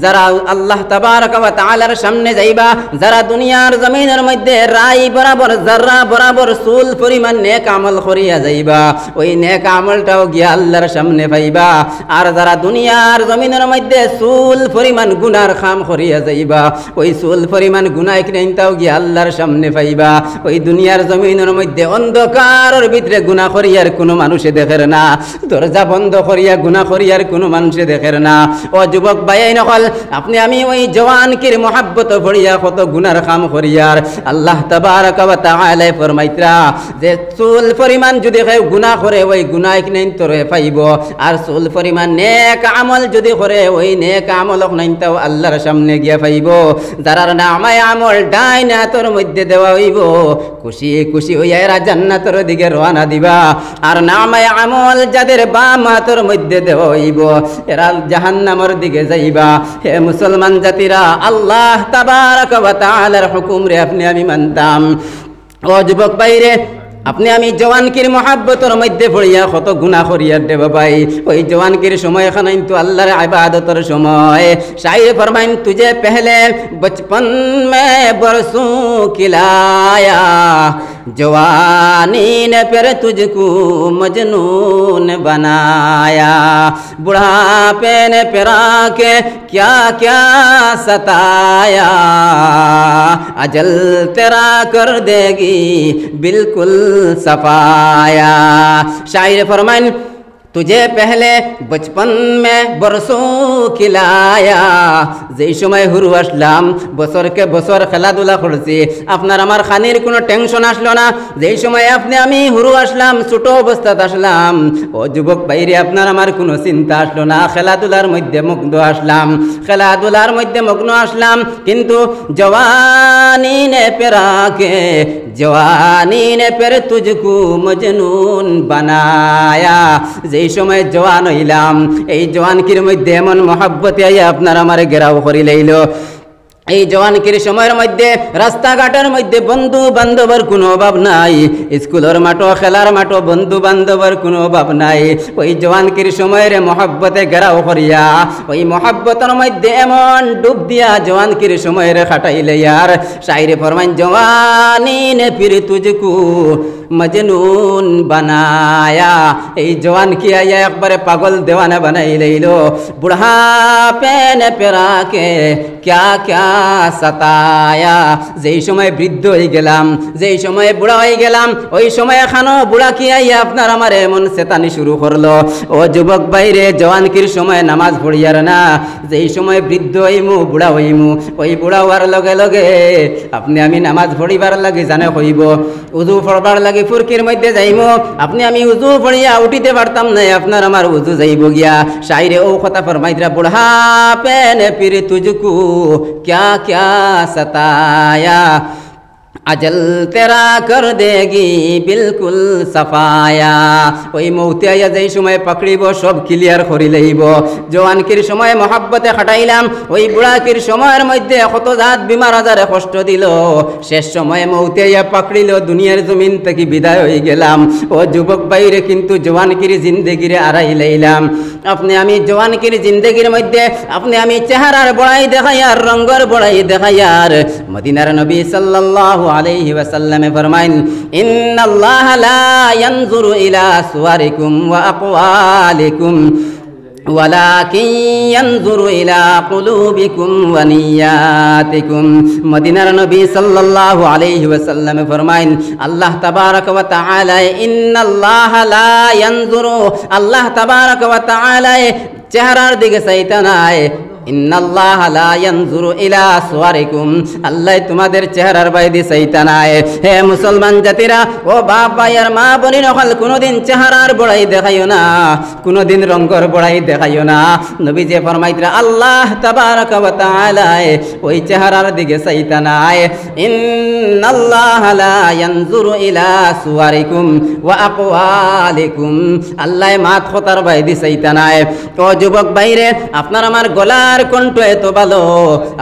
যারা আল্লাহ তাবারক ওয়া তাআলার সামনে যাইবা, যারা দুনিয়ার জমিনের মধ্যে রাই বরাবর জাররা বরাবর চুল পরিমাণ নেক আমল করিয়া যাইবা, ওই নেক আমলটাও গিয়া আল্লাহর সামনে পাইবা। আর যারা দুনিয়ার জমিনের মধ্যে চুল পরিমাণ গুনার কাম করিয়া যাইবা, ওই চুল পরিমাণ গুনাহ কিনতাও গিয়া আল্লাহর সামনে পাইবা। ওই দুনিয়ার জমিনের মধ্যে অন্ধকারের ভিতরে গুনাহ করিয়ার কোনো মানুষে দেখের না, দরজা বন্ধ করিয়া গুনাহ করিয়ার কোনো মানুষে দেখের না। ও যুবক ভাই নকল, আপনি আমি ওই জওয়ানকির মহাব্বত ভরিয়া কত গুনার কাম করিয়ার আল্লাহ তাবারক ওয়া তাআলা ফরমাইতরা যে চুল পরিমাণ যদি কেউ গুনাহ করে ওই গুনাহ কিনতরে পাইব। আর চুল পরিমাণ নেক আমল যদি করে ওই নেক আমল কিনতাও আল্লাহর সামনে গিয়া পাইব। যারার নামায়ে আমল ডাইনাতর মধ্যে দেওয়া হইব, খুশি খুশি হইয়া এরা জান্নাতের দিকে রওনা দিবা। আর নামায়ে আমল যাদের বাম হাতের মধ্যে দেওয়া হইব এরা জাহান্নামের দিকে যাইবা। হে মুসলমান জাতিরা, আল্লাহ তাবারক ওয়া তাআলার হুকুম রে আপনি আমি মানতাম। ও যুবক ভাইরে, আপনি আমি জওয়ানকির মহাব্বতের মধ্যে পড়িয়া কত গুনাহ করিয়ার দেব ভাই। ওই জওয়ানকির সময় খানাই তো আল্লাহর ইবাদতের সময়। শায়র ফরমাইন তুঝে পহলে বচপন মে বরসু খিলায়া, जवानी ने फिर तुझको मजनून बनाया, बुढ़ापे ने फिर के क्या क्या सताया, अजल तेरा कर देगी बिल्कुल सफाया। शायर फरमान तुझे पहले बचपन में बरसों खिलाया, যেই সময় হুরু আসলাম বছরকে বছর খেলাধুলা করছি, আপনার আমার খানির কোনো টেনশন আসলো না। যেই সময় আপনি আমি হুরু আসলাম, ছোট অবস্থাতে আসলাম, ও যুবক বাইরে আপনার আমার কোনো চিন্তা আসলো না। খেলাধুলার মধ্যে মগ্ন আসলাম, খেলাধুলার মধ্যে মগ্ন আসলাম। কিন্তু জওয়ানি নে পেরাকে, জওয়ানি নে পের তুঝকু মজনুন বানায়া, যেই সময় জওয়ান হইলাম এই জওয়ানকির মধ্যে এমন মহাব্বতে আইয়া আপনার আমার গেরাও করি লইল। এই জওয়ানকির সময়ের মধ্যে রাস্তাঘাটের মধ্যে বন্ধু বান্ধবের কোনো অভাব নাই, স্কুলের মাঠো খেলার মাঠো বন্ধু বান্ধবের কোনো অভাব নাই। ওই জওয়ানকির সময়ের মহব্বতে ঘেরাও করিয়া ওই মহব্বতের মধ্যে এমন ডুব দিয়া জওয়ানকির সময়ের খাটাইলে আর শায়রে ফরমান জওয়ানি নে ফির তুজকু মজনুন বানায়া। এই জওয়ান কি আয়া একবারে পাগল দেওয়ানা বানাই লইলো। বুড়হাপে নে পেরাকে ক্যা ক্যা সতায়া। যেই সময় বৃদ্ধ হয়ে গেলাম, যেই সময় বুড়া হয়ে গেলাম, ওই সময় এখানো বুড়া কি আইয়া আপনার আমার এমন চেতানি শুরু করলো। ও যুবক বাইরে জওয়ানকির সময় নামাজ পড়িয়ার না, যেই সময় বৃদ্ধ হইমু বুড়া হইমু, ওই বুড়া হওয়ার লগে লগে আপনি আমি নামাজ পড়িবার লাগে জানে হইব, উজু পড়বার লাগে ফুরকির মধ্যে যাইমু, আপনি আমি উজু পড়িয়া উঠিতে পারতাম না, আপনার আমার উজু যাইব গিয়া। শায়রে ও কথা ফরমাইতরা বুড়হাপে নে ফির তুজকু क्या क्या सताया, अजल तेरा कर देगी बिल्कुल सफाया। ওই মৌতে আইয়া যেই সময় পাকড়িব সব ক্লিয়ার করি লইব। জওয়ানকির সময় মহাব্বতে খাটাইলাম, ওই বুড়াকির সময়ের মধ্যে কত জাত বিমার আজারে কষ্ট দিল, শেষ সময়ে মৌতে আইয়া পাকড়িল, দুনিয়ার জমিন থেকে বিদায় হয়ে গেলাম। ও যুবক বাইরে কিন্তু জওয়ানকির জিন্দেগিরে আড়াই লইলাম। আপনি আমি জওয়ানকির জিন্দেগির মধ্যে আপনি আমি চেহারার বড়াই দেখাই আর রঙ্গর বড়াই দেখাই আর মদিনার নবী সাল্লাল্লাহু আলাইহি ওয়াসাল্লাম ফরমাইন ইন্নাল্লাহ লা ইয়ানজুরু ইলা সুওয়ারিকুম ওয়া আকওয়ালিকুম ওয়ালাকিন ইয়ানজুরু ইলা কুলুবিকুম ওয়া নিয়াতিকুম। মদিনার নবী সাল্লাল্লাহু আলাইহি ওয়াসাল্লাম ফরমাইন আল্লাহ তাবারক ওয়া তাআলা ইন্নাল্লাহ লা ইয়ানজুরু, আল্লাহ তাবারক ওয়া তাআলা চেহারার দিকে চাইতে নাই। ইন্নাল্লাহ লা ইয়ানজুরু ইলা সুওয়ারিকুম, আল্লাহ তোমাদের চেহারার বাইরে চাইতে নাই। হে মুসলমান জাতিরা, ও বাপ ভাই আর মা বোনের হল কোনোদিন চেহারার বড়াই দেখাইও না, কোনোদিন রঙ্গর বড়াই দেখাইও না। নবী যে ফরমাইতরা আল্লাহ তাবারক ওয়া তাআলা ওই চেহারার দিকে চাইতে নাই। ইন্নাল্লাহ লা ইয়ানজুরু ইলা সুওয়ারিকুম ওয়া আকওয়ালিকুম, আল্লাহ মাত খতার বাইরে চাইতে নাই। ও যুবক ভাইরে, আপনার আমার গলার কণ্ঠ এত ভালো,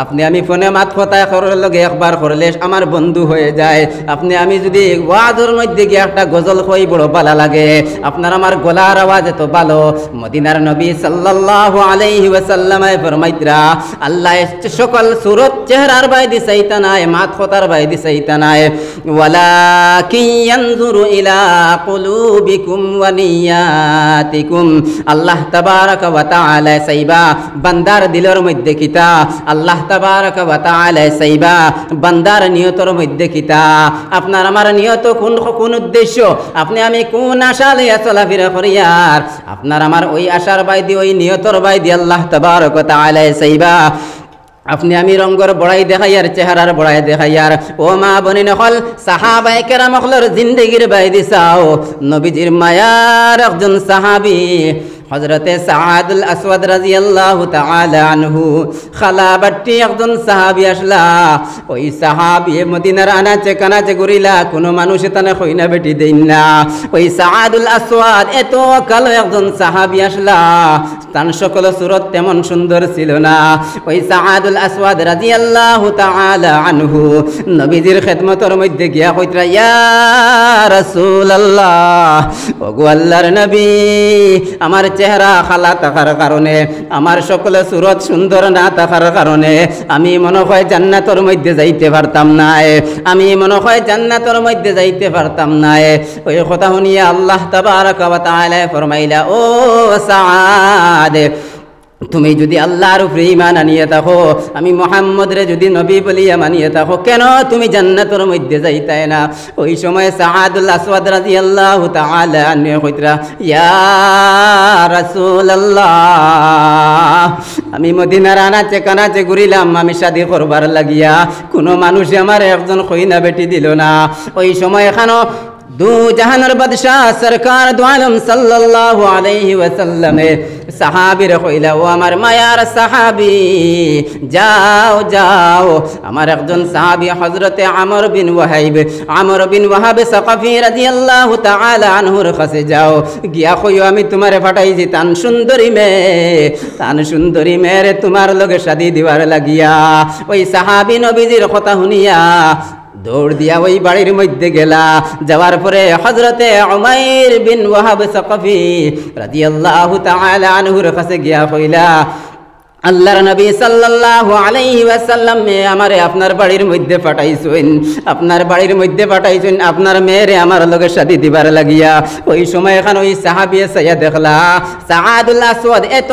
আপনি আমি ফোনে মাত কথা করার লগে একবার করলে আমার বন্ধু হয়ে যায়। আপনি আমি যদি ওয়াজের মধ্যে গিয়ে একটা গজল কই বড় ভালো লাগে। আপনার আমার গলার আওয়াজ এত ভালো। মদিনার নবী সাল্লাল্লাহু আলাইহি ওয়াসাল্লাম ফরমাইতরা আল্লাহ সকল সুরত চেহারার বাইরে চাইতে নাই, মাত কথার বাইরে চাইতে নাই। ওয়ালাকিন ইয়ানজুরু ইলা কুলুবিকুম ওয়া নিয়াতিকুম, আল্লাহ তাবারক ওয়া তাআলা চাইবা বান্দার দিলের মধ্যে কিতা, আল্লাহ তাবারক ওয়া তাআলা চাইবা বান্দার নিয়তের মধ্যে কিতা। আপনার আমার নিয়ত কোন উদ্দেশ্য, আপনি আমি কোন আশা লইয়া চলাফেরা করি আর আপনার আমার ওই আশার বাইদি ওই নিয়তর বাইদি আল্লাহ তাবারক ওয়া তাআলা চাইবা। আপনি আমি রঙ্গর বড়াই দেখাই আর চেহারার বড়াই দেখাই আর ও মা বনিন হল সাহাবায়ে কেরাম হলর জিন্দেগির বাইদি চাও। নবীজির মায়ার একজন সাহাবী হযরতে সাআদুল আসওয়াদ রাদিয়াল্লাহু তাআলা আনহু খালাবাটি একজন সাহাবী আসলা। ওই সাহাবী মদিনার আনাচে কানাচে ঘুরিলা, কোনো মানুষ তানে কইনা বেটি দেন না। ওই সাআদুল আসওয়াদ এত কালো একজন সাহাবী আসলা, তার সকল সুরত তেমন সুন্দর ছিল না। ওই সাআদুল আসওয়াদ রাদিয়াল্লাহু তাআলা আনহু নবীজির খেদমতের মধ্যে গিয়া কইতরা ইয়া রাসূলুল্লাহ, ওগো আল্লাহর নবী, আমার চেহারা খালা থাকার কারণে, আমার সকল সুরত সুন্দর না থাকার কারণে আমি মনে হয় জান্নাতের মধ্যে যাইতে পারতাম না, আমি মনে হয় জান্নাতের মধ্যে যাইতে পারতাম না। ওই কথা শুনিয়া আল্লাহ তাবারক ওয়া তাআলা ফরমাইলা ও সাআদ, তুমি যদি আল্লাহর উপরে ঈমান আনিয়ে থাকো, আমি মুহাম্মদরে যদি নবী বলিয়া মানিয়ে থাকো, কেন তুমি জান্নাতের মধ্যে যাইতাই না? ওই সময় সাআদুল আসওয়াদ রাদিয়াল্লাহু তাআলা আনহু কইতরা ইয়া রাসূলুল্লাহ, আমি মদিনার আনাচে কানাচে ঘুরিলাম আমি শাদী করবার লাগিয়া, কোনো মানুষ আমার একজন কইনা বেটি দিল না। ওই সময় এখানো দু জাহানের বাদশাহ সরকার দু আলম সাল্লাল্লাহু আলাইহি ওয়াসাল্লামে সাহাবীর কইলা, ও আমার মায়ার সাহাবী, যাও যাও আমার একজন সাহাবী হযরতে আমর বিন ওয়াহাব সাকাফি রাদিয়াল্লাহু তাআলা আনহুর কাছে যাও, গিয়া কইও আমি তোমারে পাঠাইছি তান সুন্দরী মেয়েরে তোমার লগে শাদী দিবার লাগিয়া। ওই সাহাবী নবীজির কথা শুনিয়া দৌড় দিয়া ওই বাড়ির মধ্যে গেলা। যাওয়ার পরে হযরতে উমাইর বিন ওয়াহাব সাকাফি রাদিয়াল্লাহু তাআলা আনহুর কাছে গিয়া কইলা, আল্লাহর নবী সাল্লাল্লাহু আলাইহি ওয়াসাল্লাম আমারে আপনার বাড়ির মধ্যে পাঠাইছেন, আপনার মেয়েরে আমার লগে শাদী দিবার লাগিয়া। ওই সময় এখন ওই সাহাবী সাইয়া দেখলা সাআদুল আসওয়াদ এত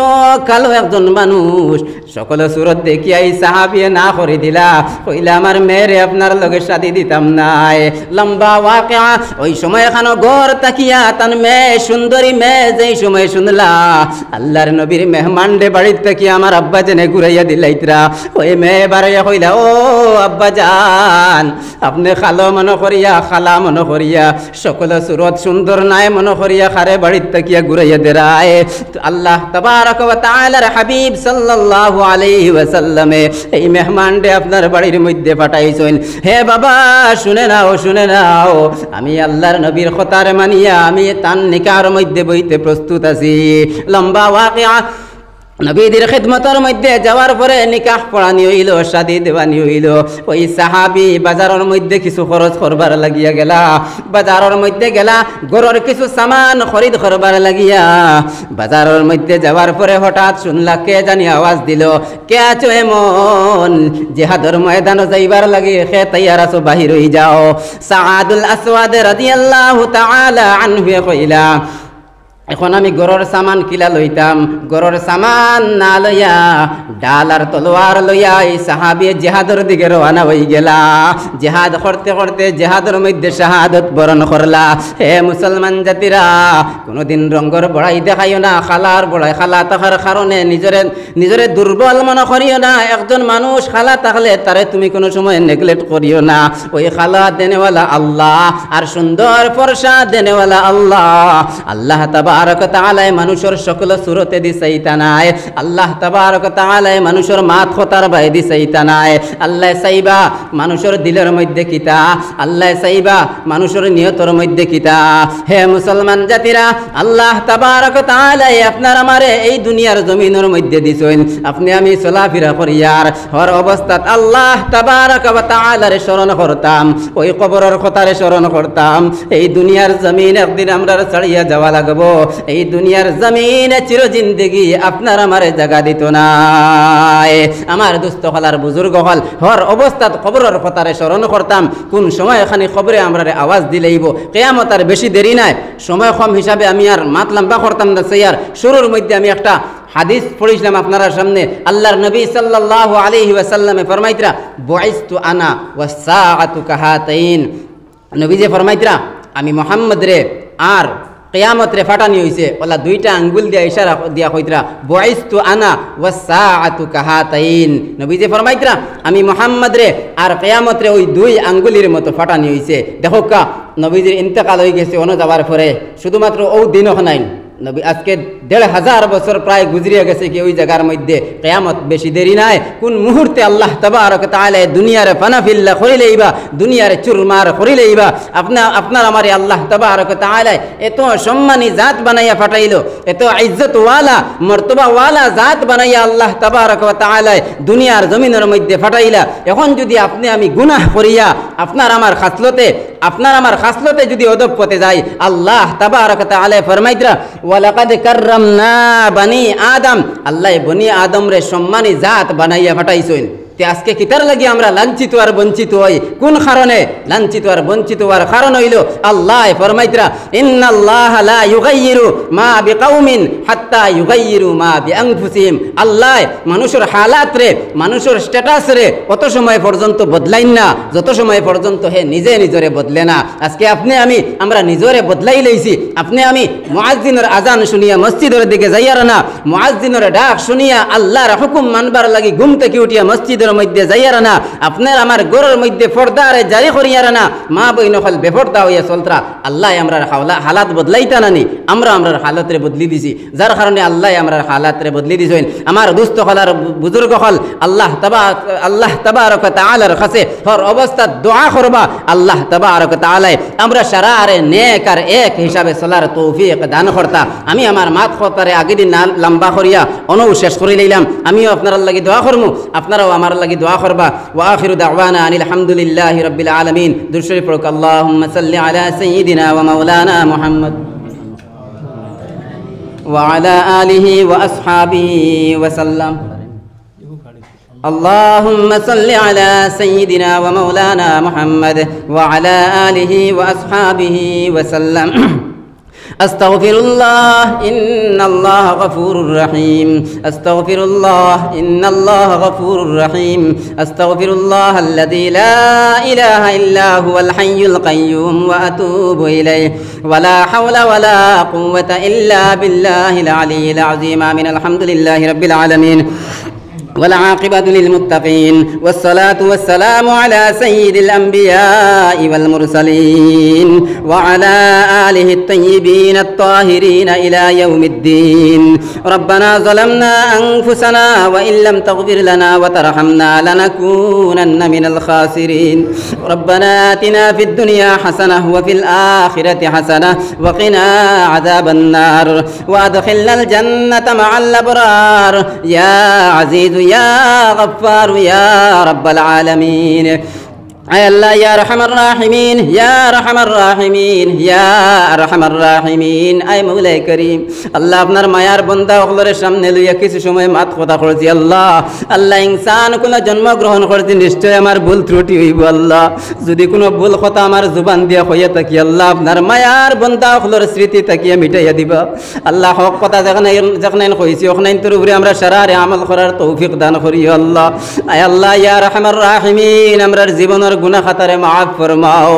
কালো একজন মানুষ, সকল সুরত দেখিয়া এই সাহাবী না করে দিলা, কইলা আমার মেয়েরে আপনার লগে শাদী দিতাম নাই। লম্বা ওয়াকিয়া। ওই সময় এখন ঘর তাকিয়া তান মেয়ে সুন্দরী মেয়ে যেই সময় শুনলা আল্লাহর নবীর মেহমান রে বাড়ির তাকিয়া আমার আব্বা জেনে ঘুরাইয়া দিলাইতরা। ওই মেয়ে বাড়াইয়া কইলা, ও আব্বা জান, আপনি খালা মনে করিয়া সকল সুরত সুন্দর নাই মনে করিয়া খারে বাড়ির তাকিয়া ঘুরাইয়া দেরায়। আল্লাহ তাবারক ওয়া তাআলার হাবিব সাল্লাল্লাহু আলাইহি ওয়াসাল্লামে এই মেহমানরে আপনার বাড়ির মধ্যে পাঠাইছেন। হে বাবা শুনে নাও, আমি আল্লাহর নবীর কথার মানিয়া আমি তান নিকার মধ্যে বইতে প্রস্তুত আছি। লম্বা ওয়াকিয়া। নবীদের খিদমতের মধ্যে যাওয়ার পরে নিকাহ পড়ানি হইল, শাদী দেওয়ানি হইল। ওই সাহাবী বাজারের মধ্যে কিছু খরচ করবার লাগিয়া গেলা, বাজারের মধ্যে গেলা ঘরের কিছু সামান খরিদ করবার লাগিয়া। বাজারের মধ্যে যাওয়ার পরে হঠাৎ শুনলা কে জানি আওয়াজ দিল, কে আছো এমন জিহাদের ময়দানে যাইবার লাগি, কে তৈয়ার আছো বাহির হই যাও। সাআদুল আসওয়াদ রাদিয়াল্লাহু তাআলা আনহু কইলা, এখন আমি গরর সামান কিলা লইতাম, গরর সামান না লইয়া ডাল আর তলোয়ার লইয়া এই সাহাবী জিহাদের দিকে রওনা হয়ে গেলা। জিহাদ করতে করতে জিহাদের মধ্যে শাহাদত বরণ করলা। হে মুসলমান জাতিরা, কোনোদিন রঙ্গর বড়াই দেখাইও না, খালার বড়াই খালা থাকার কারণে নিজরে দুর্বল মনে করিও না। একজন মানুষ খালা থাকলে তারে তুমি কোনো সময় নেগলেক্ট করিও না। ওই খালা দেনেওয়ালা আল্লাহ, আর সুন্দর ফর্সা দেনেওয়ালা আল্লাহ। আল্লাহ তাবারক তাআলা মানুষের সকল সুরতে দিছাইতা নাই। আল্লাহ তাবারক তাআলা মানুষের মাত খতার বাই দিছাইতা নাই। আল্লাহ চাইবা মানুষের দিলের মধ্যে কিতা, আল্লাহ চাইবা মানুষের নিয়তর মধ্যে কিতা। হে মুসলমান জাতিরা, আল্লাহ তাবারক তাআলা আপনার আমারে এই দুনিয়ার জমিনের মধ্যে দিছেন, আপনি আমি চলাফেরা করিয়ার হর অবস্থাত আল্লাহ তাবারক ওয়া তাআলার স্মরণ করতাম, ওই কবরের কথারে স্মরণ করতাম। এই দুনিয়ার জমিন একদিন আমরা ছাড়িয়া যাওয়া লাগবো। এই দুনিয়ার জমিনে চির জিন্দেগি আপনার আমারে জায়গা দিত না। আমার দুস্থ হলার বুজুর্গ হল হর অবস্থাত কবরের কথারে স্মরণ করতাম। কোন সময় এখানে খবরে আমরা আওয়াজ দিলেইব, কিয়ামত আর বেশি দেরি নাই। সময় কম হিসাবে আমি আর মাত লম্বা করতাম না। সেইয়ার শুরুর মধ্যে আমি একটা হাদিস পড়েছিলাম আপনার সামনে। আল্লাহর নবী সাল্লাল্লাহু আলাইহি ওয়াসাল্লামে ফরমাইতরা, বুইসতু আনা ওয়াস সাআতু কাহাতাইন। নবী যে ফরমাইতরা, আমি মুহাম্মদ রে আর কিয়ামত রে ফাটানি হইছে, ওলা দুইটা আঙ্গুল দিয়া ইশারা দিয়া কইতরা, বুইসতু আনা ওয়াস সাআতু কাহাতাইন। নবী যে ফরমাইতরা, আমি মুহাম্মদ রে আর কিয়ামত রে ওই দুই আঙ্গুলির মতো ফাটানি হইছে। দেখো কা নবীজির ইন্তেকাল হয়ে গেছে অন্য যাবার পরে, শুধুমাত্র ও দিনও নাই। নবী আজকে ১৫০০ বছর প্রায় গুজরিয়া গেছে কি ওই জায়গার মধ্যে। কিয়ামত বেশি দেরি নাই। কোন মুহূর্তে আল্লাহ তাবারক তাআলা দুনিয়ার ফানাফিল্লা করিলেইবা, দুনিয়ার চুরমার করিলেইবা। আপনার আমারে আল্লাহ তাবারক তাআলা এত সম্মানী জাত বানাইয়া পাঠাইলো, এত ইজ্জতওয়ালা মর্তবাওয়ালা জাত বানাইয়া আল্লাহ তাবারক তাআলা দুনিয়ার জমিনের মধ্যে পাঠাইলা। এখন যদি আপনি আমি গুনাহ করিয়া আপনার আমার খাসলতে যদি অদব পথে যাই, আল্লাহ তাবারক তাআলা ফরমাইতরা, ওয়ালাকাদ কাররামনা বানি আদম, আল্লাহ বনি আদম রে সম্মানী জাত বানাইয়া পাঠাইছেন। তে আজকে কিতার লাগি আমরা লাঞ্ছিত আর বঞ্চিত হই? কোন কারণে লাঞ্ছিত আর বঞ্চিত হওয়ার কারণ হইল আল্লাহ ফরমাইতরা, ইন্নাল্লাহা লা ইউগাইয়িরু মা বিকাউমিন হাত্তা হাত্তা ইউগাইয়িরু মা বিআনফুসিহিম। আল্লাহ মানুষের হালাত রে, মানুষের স্ট্যাটাস রে অত সময় পর্যন্ত বদলাইন না যত সময় পর্যন্ত হে নিজে নিজরে বদলে না। আজকে আপনি আমি আমরা নিজরে বদলাই লইছি। আপনি আমি মুয়াজ্জিনের আজান শুনিয়া মসজিদের দিকে যাইয়ার না, মুয়াজ্জিনের ডাক শুনিয়া আল্লাহর হুকুম মানবার লাগি ঘুম থেকে উঠিয়া মসজিদের মধ্যে যাইয়ার না, আপনার আমার ঘরের মধ্যে পর্দারে জারি করিয়ার না, মা বইন হল বেপর্দা হইয়া চলতরা। আল্লাহ আমরার হালাত বদলাইতা নানি, আমরা আমরার হালাতরে বদলি দিছি, যার কারণে আল্লাহ আমরার হালাতরে বদলি দিছেন। আমার দুস্থ হলার বুজুর্গ হল আল্লাহ তাবারক ওয়া তাআলার কাছে হর অবস্থা দোয়া করবা। আল্লাহ তাবারক ওয়া তাআলা আমরা সারা আরে নেক আর এক হিসাবে চলার তৌফিক দান করতা। আমি আমার মাত খতারে আগে দিন লম্বা করিয়া অনৌ শেষ করে লইলাম। আমিও আপনার লাগি দোয়া করমু, আপনারাও আমার লাগি দোয়া করবা। ওয়া আখিরু দাওয়ানা আনিল হামদুলিল্লাহি রাব্বিল আলামিন। দুরূদ শরীফ পড়ুক। আল্লাহুম্মা সাল্লি আলা সাইয়্যিদিনা ওয়া মাওলানা মুহাম্মদ ওয়া আলা আলিহি ওয়া আসহাবিহি ওয়া সাল্লাম। اللهم صل على سيدنا ومولانا محمد وعلى آله وأصحابه وسلم. أستغفر الله إن الله غفور رحيم. أستغفر الله إن الله غفور رحيم. أستغفر الله الذي لا إله إلا هو الحي القيوم وأتوب إليه. ولا حول ولا قوة إلا بالله العلي العظيم. آمين. الحمد لله رب العالمين والعاقبة للمتقين والصلاة والسلام على سيد الأنبياء والمرسلين وعلى آله الطيبين الطاهرين إلى يوم الدين. ربنا ظلمنا أنفسنا وإن لم تغفر لنا وترحمنا لنكونن من الخاسرين. ربنا آتنا في الدنيا حسنة وفي الآخرة حسنة وقنا عذاب النار وأدخلنا الجنة مع الأبرار يا عزيز يا غفار يا رب العالمين. আয় আল্লাহ ইয়া আরহামার রাহিমিন, ইয়া আরহামার রাহিমিন, ইয়া আরহামার রাহিমিন। আয় মৌলাই করিম, আল্লাহ আপনার মায়ার বান্দা সকলের সামনে লইয়া কিছু সময় মাত কথা করছি। আল্লাহ আল্লাহ ইনসান কোনো জন্মগ্রহণ করছি, নিশ্চয় আমার ভুল ত্রুটি হইব। আল্লাহ যদি কোনো ভুল কথা আমার জুবান দিয়া হইয়া থাকি, আল্লাহ আপনার মায়ার বান্দা সকলের স্মৃতি তাকিয়া মিটাইয়া দিবা। আল্লাহ হক কথা যেখানে কইছি ওখানে তোর উপরে আমরা সারারে আমল করার তৌফিক দান করি। আল্লাহ আয় আল্লাহ ইয়া আরহামার রাহিমিন, আমরার জীবনের গুনাহ খাতারে মাফ ফরমাও।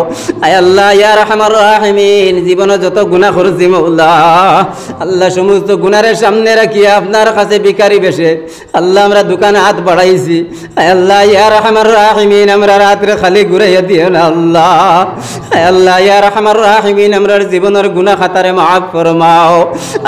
আয় আল্লাহ ইয়া আরহামার রাহিমিন, জীবনে যত গুনাহ করছি মওলা আল্লাহ সমস্ত গুনাহের সামনে রাখিয়া আপনার কাছে ভিখারি বেশে আল্লাহ আমরা দোকানে হাত বাড়াইছি। আয় আল্লাহ ইয়া আরহামার রাহিমিন, আমরা রাত্রে খালি ঘুরাইয়া দিও না আল্লাহ। আয় আল্লাহ ইয়া আরহামার রাহিমিন, আমরার জীবনের গুনাহ খাতারে মাফ ফরমাও।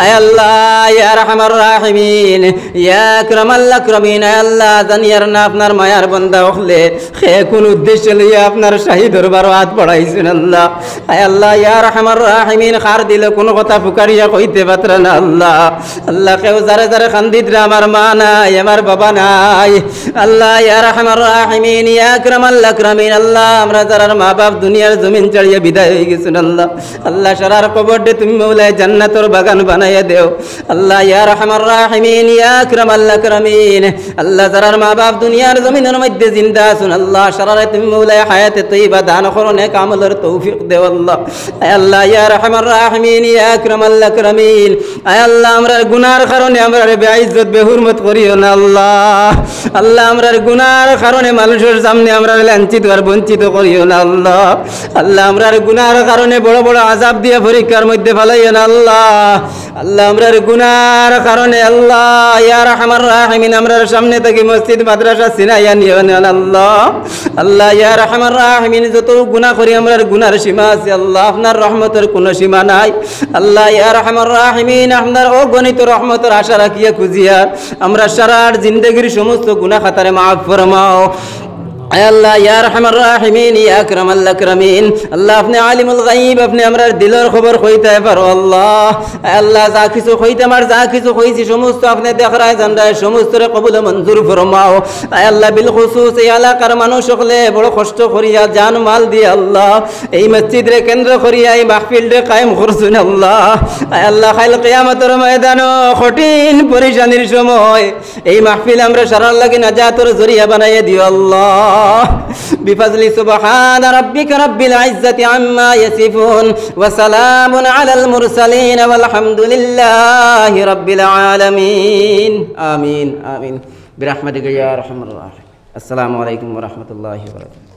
আয় আল্লাহ ইয়া আরহামার রাহিমিন, ইয়া আকরামাল আকরামিন। আয় আল্লাহ জানিয়ার না আপনার মায়ার বান্দা হলে সে কোন উদ্দেশ্য লইয়া আপনার শাহী দরবার হাত বাড়াইছেন আল্লাহ। আয় আল্লাহ ইয়া আরহামার রাহিমিন, খার দিলে কোনো কথা ফুকারিয়া কইতে পাত্র না আল্লাহ। আল্লাহ কেউ যারে যারে খান্দিতরা আমার মা নাই, আমার বাবা নাই। আল্লাহ ইয়া আরহামার রাহিমিন, ইয়া আকরামাল আকরামিন। আল্লাহ আমরা যারার মা বাপ দুনিয়ার জমিন ছাড়িয়ে বিদায় হয়ে গেছেন আল্লাহ। আল্লাহ সারার কবর দে তুমি মওলায় জান্নাতের বাগান বানাইয়া দেও আল্লাহ। ইয়া আরহামার রাহিমিন, ইয়া আকরামাল আকরামিন। আল্লাহ যারার মা বাপ দুনিয়ার জমিনের মধ্যে জিন্দা আছেন আল্লাহ, সারারে তুমি মওলায় হায়াতে তৈবা দান করো, নেক আমলের তৌফিক দেও আল্লাহ। আয় আল্লাহ ইয়া আরহামার রাহিমিন, ইয়া আকরামাল আকরামিন। আয় আল্লাহ আমরার গুনার কারণে আমরার বেইজ্জত বেহুরমত করিও না আল্লাহ। আল্লাহ আমরার গুনার কারণে মানুষের সামনে আমরার লাঞ্ছিত আর বঞ্চিত করিও না আল্লাহ। আল্লাহ আমরার গুনার কারণে বড় বড় আযাব দিয়ে পরীক্ষার মধ্যে ফেলাইও না আল্লাহ। আল্লাহ আমরার গুনার কারণে আল্লাহ ইয়া আরহামার রাহিমিন আমরার সামনে থেকে মসজিদ মাদ্রাসা ছিনাইয়া নিও না আল্লাহ। আল্লাহ ইয়া আরহামার রাহিমিন, যত গুনাহ করি আমরার গুনার সীমা আছে আল্লাহ, আপনার রহমতের কোনো সীমা নাই আল্লাহ। ইয়া আরহামার রাহিমিন, আপনার অগণিত রহমতের আশা রাখিয়া খুঁজিয়া আমরা সারার জিন্দেগির সমস্ত গুনাহ খাতারে মাফ ফরমাও। আয় আল্লাহ ইয়া আরহামার রাহিমিন, ইয়া আকরামাল আকরামিন। আল্লাহ আপনি আলিমুল গায়ব, আপনি আমরার দিলের খবর কইতে পারো আল্লাহ। আয় আল্লাহ যা কিছু কইতে আমার যা কিছু কইছি সমস্ত আপনি দেখরায় জানরায় সমস্তরে কবুল মঞ্জুর ফরমাও। আয় আল্লাহ বিল খুসুস এই এলাকার মানুষ সকলে বড় কষ্ট করিয়া জান মাল দিয়ে আল্লাহ এই মসজিদরে কেন্দ্র করিয়া এই মাহফিলরে কায়েম করছেন আল্লাহ। আয় আল্লাহ কাল কিয়ামতের ময়দানে কঠিন পরিশানির সময় এই মাহফিল আমরা সারার লাগি নাজাতের জরিয়া বানাইয়া দিও আল্লাহ। বিফাজলি সুবহান রাব্বিকা রাব্বিল ইজ্জাতি আম্মা ইয়াসিফুন ওয়া সালামুন আলাল মুরসালিন ওয়ালহামদুলিল্লাহি রাব্বিল আলামিন আমিন আমিন বিরহমাতিকা ইয়া আরহামার রাহিমিন আসসালামু আলাইকুম ওয়া রাহমাতুল্লাহি ওয়া বারাকাতুহু